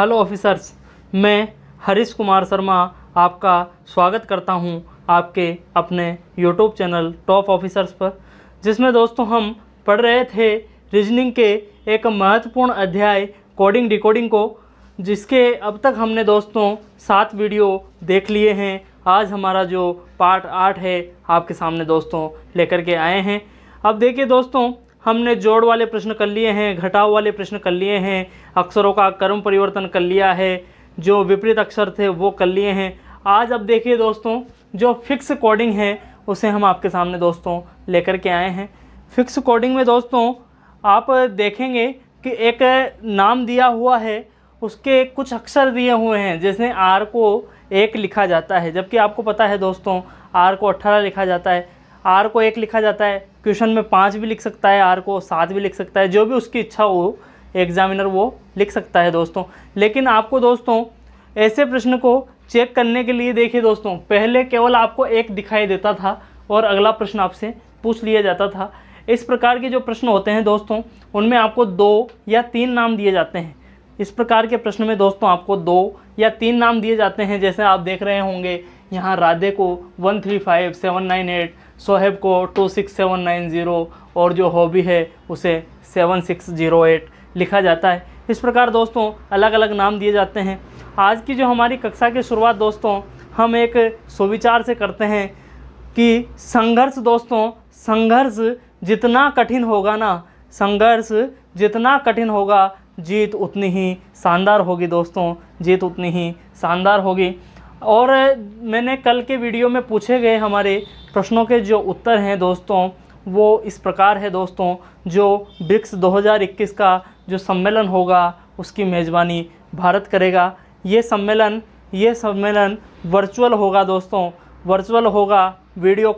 Hello officers, मैं हरीश कुमार शर्मा आपका स्वागत करता हूं आपके अपने यूट्यूब चैनल टॉप ऑफिसर्स पर, जिसमें दोस्तों हम पढ़ रहे थे रीजनिंग के एक महत्वपूर्ण अध्याय कोडिंग डिकोडिंग को, जिसके अब तक हमने दोस्तों 7 वीडियो देख लिए हैं। आज हमारा जो पार्ट 8 है आपके सामने दोस्तों लेकर के आए हैं। अब देखिए दोस्तों, हमने जोड़ वाले प्रश्न कर लिए हैं, घटाव वाले प्रश्न कर लिए हैं, अक्षरों का क्रम परिवर्तन कर लिया है, जो विपरीत अक्षर थे वो कर लिए हैं। आज अब देखिए दोस्तों, जो फिक्स कोडिंग है उसे हम आपके सामने दोस्तों लेकर के आए हैं। फिक्स कोडिंग में दोस्तों आप देखेंगे कि एक नाम दिया हुआ है, उसके कुछ अक्षर दिए हुए हैं। जैसे आर को 1 लिखा जाता है, जबकि आपको पता है दोस्तों आर को 18 लिखा जाता है। आर को 1 लिखा जाता है, क्वेश्चन में 5 भी लिख सकता है, आर को 7 भी लिख सकता है, जो भी उसकी इच्छा हो एग्जामिनर वो लिख सकता है दोस्तों। लेकिन आपको दोस्तों ऐसे प्रश्न को चेक करने के लिए देखिए दोस्तों, पहले केवल आपको 1 दिखाई देता था और अगला प्रश्न आपसे पूछ लिया जाता था। इस प्रकार के जो प्रश्न होते हैं दोस्तों, उनमें आपको 2 या 3 नाम दिए जाते हैं। इस प्रकार के प्रश्न में दोस्तों आपको 2 या 3 नाम दिए जाते हैं। जैसे आप देख रहे होंगे यहाँ राधे को 135798, सोहेब को 26790 और जो हॉबी है उसे 7608 लिखा जाता है। इस प्रकार दोस्तों अलग अलग नाम दिए जाते हैं। आज की जो हमारी कक्षा की शुरुआत दोस्तों हम एक सुविचार से करते हैं कि संघर्ष दोस्तों, संघर्ष जितना कठिन होगा ना, संघर्ष जितना कठिन होगा, जीत उतनी ही शानदार होगी दोस्तों, जीत उतनी ही शानदार होगी। और मैंने कल के वीडियो में पूछे गए हमारे प्रश्नों के जो उत्तर हैं दोस्तों वो इस प्रकार है दोस्तों। जो ब्रिक्स 2021 का जो सम्मेलन होगा उसकी मेज़बानी भारत करेगा। ये सम्मेलन वर्चुअल होगा दोस्तों, वर्चुअल होगा, वीडियो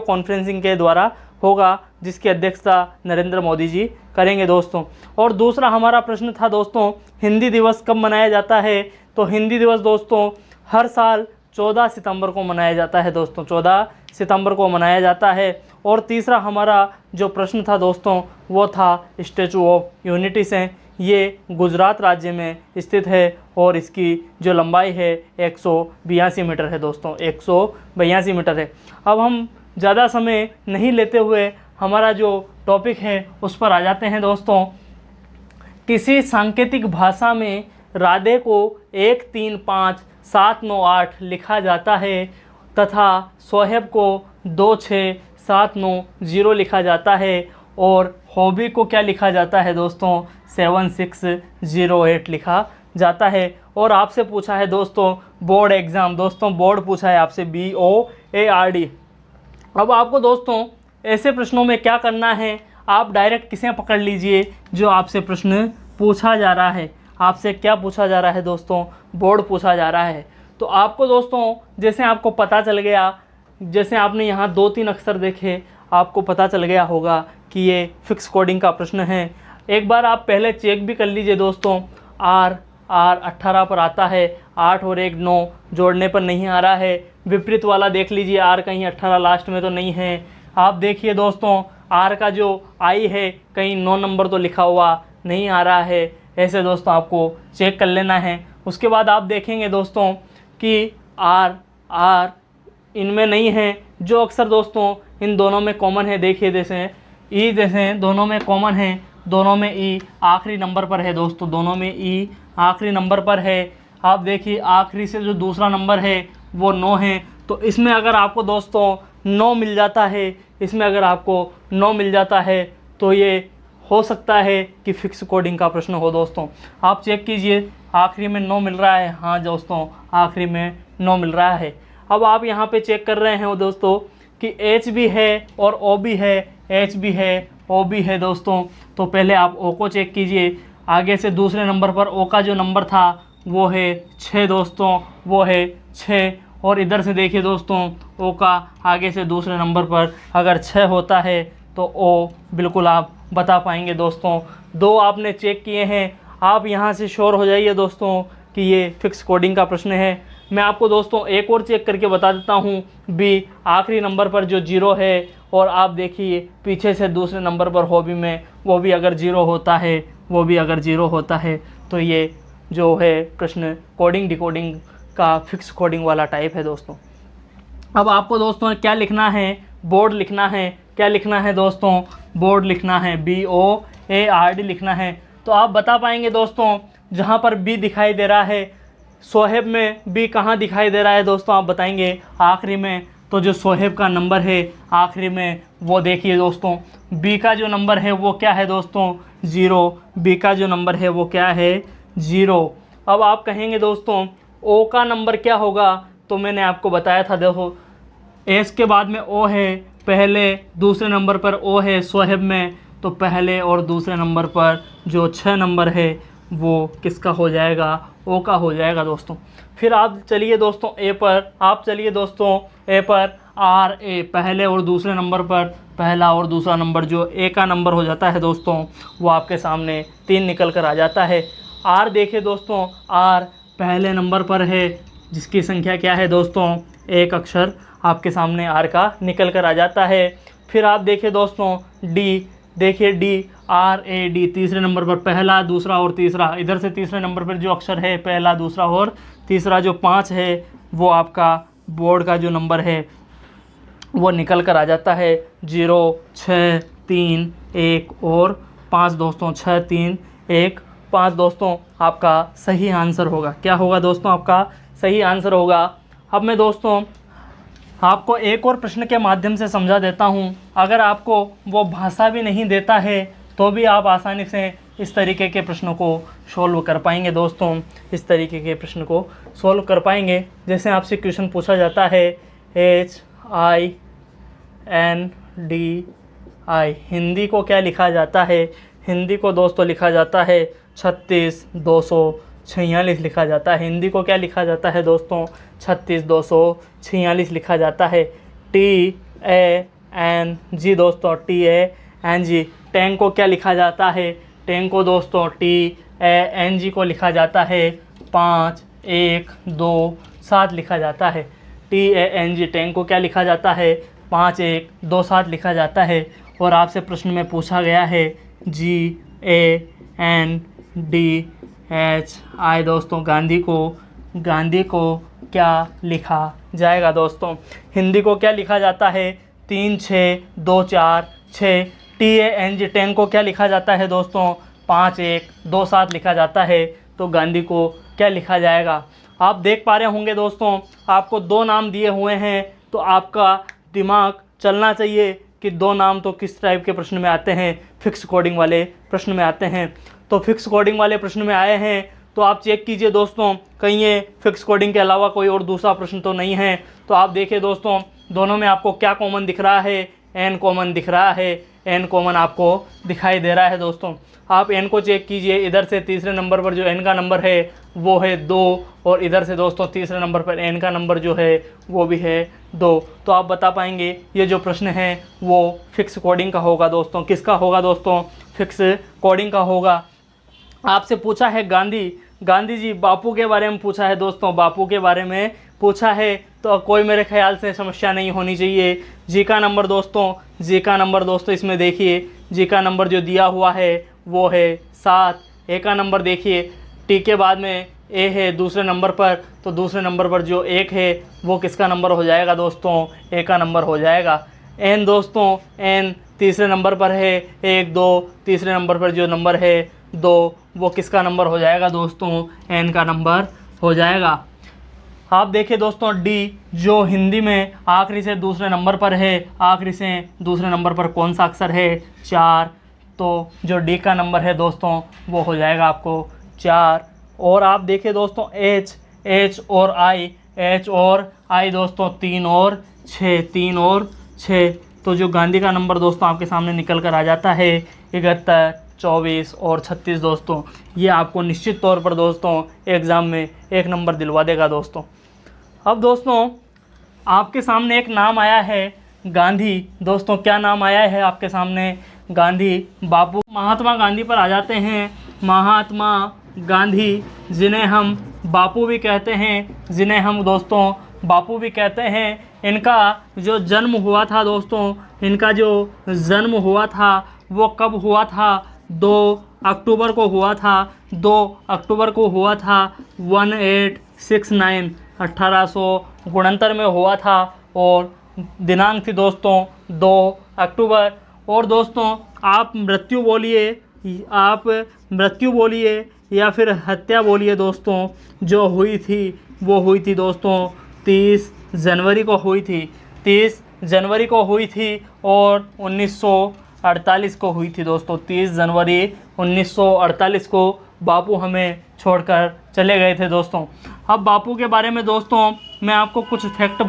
कॉन्फ्रेंसिंग के द्वारा होगा, जिसकी अध्यक्षता नरेंद्र मोदी जी करेंगे दोस्तों। और दूसरा हमारा प्रश्न था दोस्तों, हिंदी दिवस कब मनाया जाता है? तो हिंदी दिवस दोस्तों हर साल 14 सितंबर को मनाया जाता है दोस्तों, 14 सितंबर को मनाया जाता है। और तीसरा हमारा जो प्रश्न था दोस्तों वो था स्टैचू ऑफ यूनिटी से। ये गुजरात राज्य में स्थित है और इसकी जो लंबाई है 182 मीटर है दोस्तों, 182 मीटर है। अब हम ज़्यादा समय नहीं लेते हुए हमारा जो टॉपिक है उस पर आ जाते हैं दोस्तों। किसी सांकेतिक भाषा में राधे को 135798 लिखा जाता है तथा सोहेब को 26790 लिखा जाता है और हॉबी को क्या लिखा जाता है दोस्तों? 7608 लिखा जाता है। और आपसे पूछा है दोस्तों बोर्ड एग्ज़ाम, दोस्तों बोर्ड पूछा है आपसे BOARD। अब आपको दोस्तों ऐसे प्रश्नों में क्या करना है, आप डायरेक्ट किसे पकड़ लीजिए जो आपसे प्रश्न पूछा जा रहा है। आपसे क्या पूछा जा रहा है दोस्तों? बोर्ड पूछा जा रहा है। तो आपको दोस्तों जैसे आपको पता चल गया, जैसे आपने यहाँ 2-3 अक्षर देखे, आपको पता चल गया होगा कि ये फिक्स कोडिंग का प्रश्न है। एक बार आप पहले चेक भी कर लीजिए दोस्तों। आर 18 पर आता है, 8 और 1 9, जोड़ने पर नहीं आ रहा है। विपरीत वाला देख लीजिए, आर कहीं 18 लास्ट में तो नहीं है। आप देखिए दोस्तों आर का जो आई है कहीं 9 नंबर तो लिखा हुआ नहीं आ रहा है। ऐसे दोस्तों आपको चेक कर लेना है। उसके बाद आप देखेंगे दोस्तों कि आर इनमें नहीं है। जो अक्षर दोस्तों इन दोनों में कॉमन है, देखिए जैसे ई, जैसे दोनों में कॉमन है, दोनों में ई आखिरी नंबर पर है दोस्तों, दोनों में ई आखिरी नंबर पर है। आप देखिए आखिरी से जो दूसरा नंबर है वो 9 है। तो इसमें अगर आपको दोस्तों 9 मिल जाता है, इसमें अगर आपको 9 मिल जाता है तो ये हो सकता है कि फिक्स कोडिंग का प्रश्न हो दोस्तों। आप चेक कीजिए आखिरी में 9 मिल रहा है। हाँ दोस्तों आखिरी में 9 मिल रहा है। अब आप यहाँ पे चेक कर रहे हैं दोस्तों कि एच भी है और ओ भी है, एच भी है, ओ भी है दोस्तों। तो पहले आप ओ को चेक कीजिए। आगे से दूसरे नंबर पर ओ का जो नंबर था वो है 6 दोस्तों, वो है 6। और इधर से देखिए दोस्तों ओ का आगे से दूसरे नंबर पर अगर 6 होता है तो ओ बिल्कुल आप बता पाएंगे दोस्तों। 2 आपने चेक किए हैं। आप यहाँ से श्योर हो जाइए दोस्तों कि ये फिक्स कोडिंग का प्रश्न है। मैं आपको दोस्तों एक और चेक करके बता देता हूँ। बी आखिरी नंबर पर जो 0 है, और आप देखिए पीछे से दूसरे नंबर पर हॉबी में वो भी अगर 0 होता है, तो ये जो है प्रश्न कोडिंग डिकोडिंग का फिक्स कोडिंग वाला टाइप है दोस्तों। अब आपको दोस्तों क्या लिखना है, बोर्ड लिखना है। क्या लिखना है दोस्तों, बोर्ड लिखना है, BOARD लिखना है। तो आप बता पाएंगे दोस्तों, जहाँ पर बी दिखाई दे रहा है सोहेब में बी कहाँ दिखाई दे रहा है दोस्तों, आप बताएंगे आखिरी में। तो जो सोहेब का नंबर है आखिरी में वो देखिए दोस्तों, बी का जो नंबर है वो क्या है दोस्तों, 0। बी का जो नंबर है वो क्या है, 0। अब आप कहेंगे दोस्तों ओ का नंबर क्या होगा, तो मैंने आपको बताया था देखो, एस के बाद में ओ है, पहले दूसरे नंबर पर ओ है सोहेब में, तो पहले और दूसरे नंबर पर जो 6 नंबर है वो किसका हो जाएगा, ओ का हो जाएगा दोस्तों। फिर आप चलिए दोस्तों ए पर, ए पर RA, पहले और दूसरे नंबर पर पहला और दूसरा नंबर जो ए का नंबर हो जाता है दोस्तों, वो आपके सामने 3 निकल कर आ जाता है। आर देखिए दोस्तों, आर पहले नंबर पर है, जिसकी संख्या क्या है दोस्तों, एक अक्षर आपके सामने आर का निकल कर आ जाता है। फिर आप देखिए दोस्तों डी, देखिए DRAD तीसरे नंबर पर पहला दूसरा और तीसरा, इधर से तीसरे नंबर पर जो अक्षर है पहला दूसरा और तीसरा जो 5 है वो आपका बोर्ड का जो नंबर है वो निकल कर आ जाता है, 0 6 3 1 और 5 दोस्तों, 6 3 1 5 दोस्तों आपका सही आंसर होगा। क्या होगा दोस्तों, आपका सही आंसर होगा। अब मैं दोस्तों आपको एक और प्रश्न के माध्यम से समझा देता हूँ। अगर आपको वो भाषा भी नहीं देता है तो भी आप आसानी से इस तरीके के प्रश्नों को सॉल्व कर पाएंगे दोस्तों, इस तरीके के प्रश्न को सॉल्व कर पाएंगे। जैसे आपसे क्वेश्चन पूछा जाता है HINDI, हिंदी को क्या लिखा जाता है, हिंदी को दोस्तों लिखा जाता है 36246 लिखा जाता है। हिंदी को क्या लिखा जाता है दोस्तों, 36246 लिखा जाता है। TANG दोस्तों, TANG। टैंक को क्या लिखा जाता है, टैंक को दोस्तों TANG को लिखा जाता है 5127 लिखा जाता है। TANG टैंक को क्या लिखा जाता है, 5127 लिखा जाता है। और आपसे प्रश्न में पूछा गया है GANDHI दोस्तों, गांधी को क्या लिखा जाएगा दोस्तों। हिंदी को क्या लिखा जाता है, 36246। TANG टैंक को क्या लिखा जाता है दोस्तों, 5127 लिखा जाता है। तो गांधी को क्या लिखा जाएगा। आप देख पा रहे होंगे दोस्तों, आपको 2 नाम दिए हुए हैं, तो आपका दिमाग चलना चाहिए कि 2 नाम तो किस टाइप के प्रश्न में आते हैं, फिक्स कोडिंग वाले प्रश्न में आते हैं। तो फिक्स कोडिंग वाले प्रश्न में आए हैं तो आप चेक कीजिए दोस्तों, कहीं ये फिक्स कोडिंग के अलावा कोई और दूसरा प्रश्न तो नहीं है। तो आप देखिए दोस्तों, दोनों में आपको क्या कॉमन दिख रहा है, एन कॉमन दिख रहा है, एन कॉमन आपको दिखाई दे रहा है दोस्तों। आप एन को चेक कीजिए, इधर से तीसरे नंबर पर जो एन का नंबर है वो है 2, और इधर से दोस्तों तीसरे नंबर पर एन का नंबर जो है वो भी है 2। तो आप बता पाएंगे ये जो प्रश्न है वो फिक्स कोडिंग का होगा दोस्तों। किसका होगा दोस्तों, फिक्स कोडिंग का होगा। आपसे पूछा है गांधी जी, बापू के बारे में पूछा है दोस्तों, बापू के बारे में पूछा है, तो कोई मेरे ख्याल से समस्या नहीं होनी चाहिए। जी का नंबर दोस्तों इसमें देखिए, जी का नंबर जो दिया हुआ है वो है 7। ए का नंबर देखिए, टी के बाद में ए है दूसरे नंबर पर, तो दूसरे नंबर पर जो 1 है वो किसका नंबर हो जाएगा दोस्तों, ए का नंबर हो जाएगा। एन दोस्तों, एन तीसरे नंबर पर है 1 2, तीसरे नंबर पर जो नंबर है 2 वो किसका नंबर हो जाएगा दोस्तों, एन का नंबर हो जाएगा। आप देखिए दोस्तों डी, जो हिंदी में आखिरी से दूसरे नंबर पर है, आखिरी से दूसरे नंबर पर कौन सा अक्षर है, 4। तो जो डी का नंबर है दोस्तों वो हो जाएगा आपको 4। और आप देखिए दोस्तों एच और आई दोस्तों 3 और 6। तो जो गांधी का नंबर दोस्तों आपके सामने निकल कर आ जाता है 71, 24 और 36 दोस्तों। ये आपको निश्चित तौर पर दोस्तों एग्ज़ाम में 1 नंबर दिलवा देगा दोस्तों। अब दोस्तों आपके सामने एक नाम आया है गांधी दोस्तों, क्या नाम आया है आपके सामने, गांधी, बापू, महात्मा गांधी पर आ जाते हैं। महात्मा गांधी, जिन्हें हम बापू भी कहते हैं, जिन्हें हम दोस्तों बापू भी कहते हैं। इनका जो जन्म हुआ था दोस्तों, इनका जो जन्म हुआ था वो कब हुआ था, 2 अक्टूबर को हुआ था, 2 अक्टूबर को हुआ था, 1869 1869 में हुआ था, और दिनांक थी दोस्तों 2 अक्टूबर। और दोस्तों आप मृत्यु बोलिए या फिर हत्या बोलिए दोस्तों, जो हुई थी वो हुई थी दोस्तों 30 जनवरी को हुई थी, 30 जनवरी को हुई थी, और 1948 को हुई थी दोस्तों। 30 जनवरी 1948 को बापू हमें छोड़कर चले गए थे दोस्तों। अब बापू के बारे में दोस्तों मैं आपको कुछ फैक्ट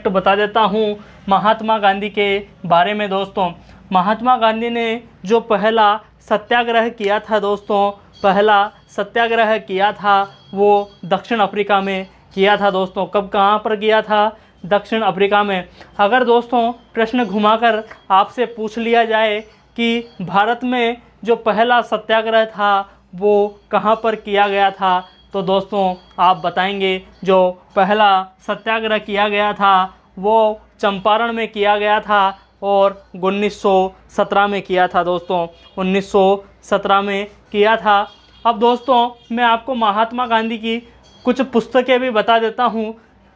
बता देता हूँ महात्मा गांधी के बारे में दोस्तों। महात्मा गांधी ने जो पहला सत्याग्रह किया था दोस्तों, पहला सत्याग्रह किया था वो दक्षिण अफ्रीका में किया था दोस्तों। कब, कहाँ पर किया था? दक्षिण अफ्रीका में। अगर दोस्तों प्रश्न घुमाकर आपसे पूछ लिया जाए कि भारत में जो पहला सत्याग्रह था वो कहाँ पर किया गया था, तो दोस्तों आप बताएंगे जो पहला सत्याग्रह किया गया था वो चंपारण में किया गया था, और 1917 में किया था दोस्तों, 1917 में किया था। अब दोस्तों मैं आपको महात्मा गांधी की कुछ पुस्तकें भी बता देता हूँ।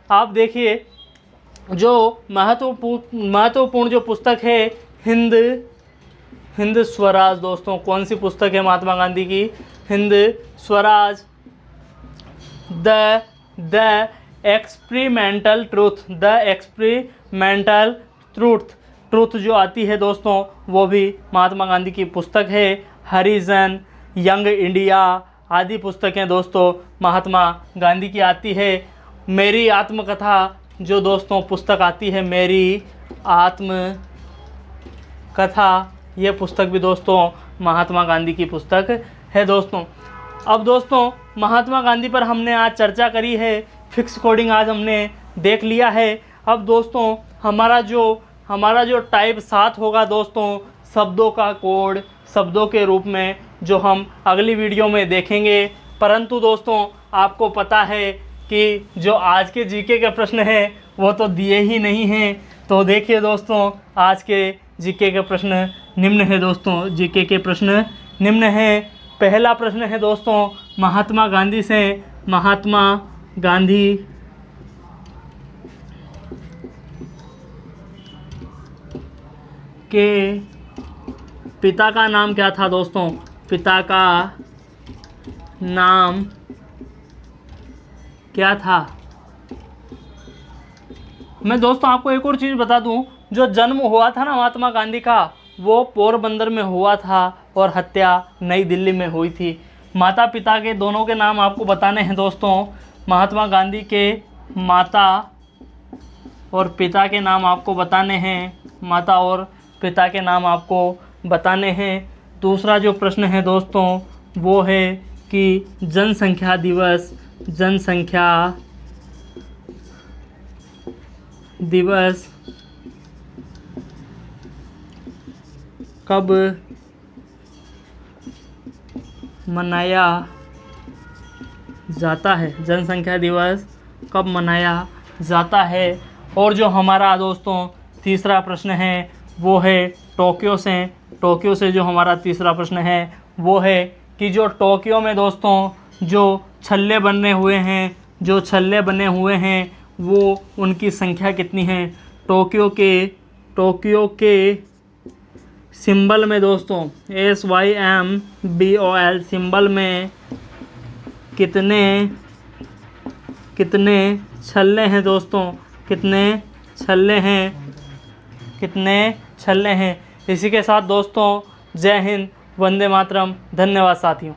आप देखिए, जो महत्वपूर्ण जो पुस्तक है हिंद स्वराज दोस्तों। कौन सी पुस्तक है महात्मा गांधी की? Hind Swaraj. The experimental truth जो आती है दोस्तों वो भी महात्मा गांधी की पुस्तक है। हरिजन, यंग इंडिया आदि पुस्तकें दोस्तों महात्मा गांधी की आती है। मेरी आत्मकथा जो दोस्तों पुस्तक आती है, मेरी आत्मकथा, ये पुस्तक भी दोस्तों महात्मा गांधी की पुस्तक है दोस्तों। अब दोस्तों महात्मा गांधी पर हमने आज चर्चा करी है, फिक्स कोडिंग आज हमने देख लिया है। अब दोस्तों हमारा जो टाइप 7 होगा दोस्तों, शब्दों का कोड, शब्दों के रूप में, जो हम अगली वीडियो में देखेंगे। परंतु दोस्तों आपको पता है कि जो आज के जीके के प्रश्न हैं वो तो दिए ही नहीं हैं। तो देखिए दोस्तों आज के जीके के प्रश्न निम्न है दोस्तों। जीके के प्रश्न निम्न हैं। पहला प्रश्न है दोस्तों महात्मा गांधी से, महात्मा गांधी के पिता का नाम क्या था दोस्तों? पिता का नाम क्या था? मैं दोस्तों आपको एक और चीज़ बता दूं, जो जन्म हुआ था ना महात्मा गांधी का, वो पोरबंदर में हुआ था और हत्या नई दिल्ली में हुई थी। माता पिता के दोनों के नाम आपको बताने हैं दोस्तों। महात्मा गांधी के माता और पिता के नाम आपको बताने हैं, माता और पिता के नाम आपको बताने हैं। दूसरा जो प्रश्न है दोस्तों वो है कि जनसंख्या दिवस कब मनाया जाता है? जनसंख्या दिवस कब मनाया जाता है? और जो हमारा दोस्तों तीसरा प्रश्न है वो है टोक्यो से जो हमारा तीसरा प्रश्न है वो है कि जो टोक्यो में दोस्तों जो छल्ले बने हुए हैं वो उनकी संख्या कितनी है? टोक्यो के सिंबल में दोस्तों SYMBOL सिंबल में कितने छल्ले हैं दोस्तों? कितने छल्ले हैं? इसी के साथ दोस्तों जय हिंद, वंदे मातरम। धन्यवाद साथियों।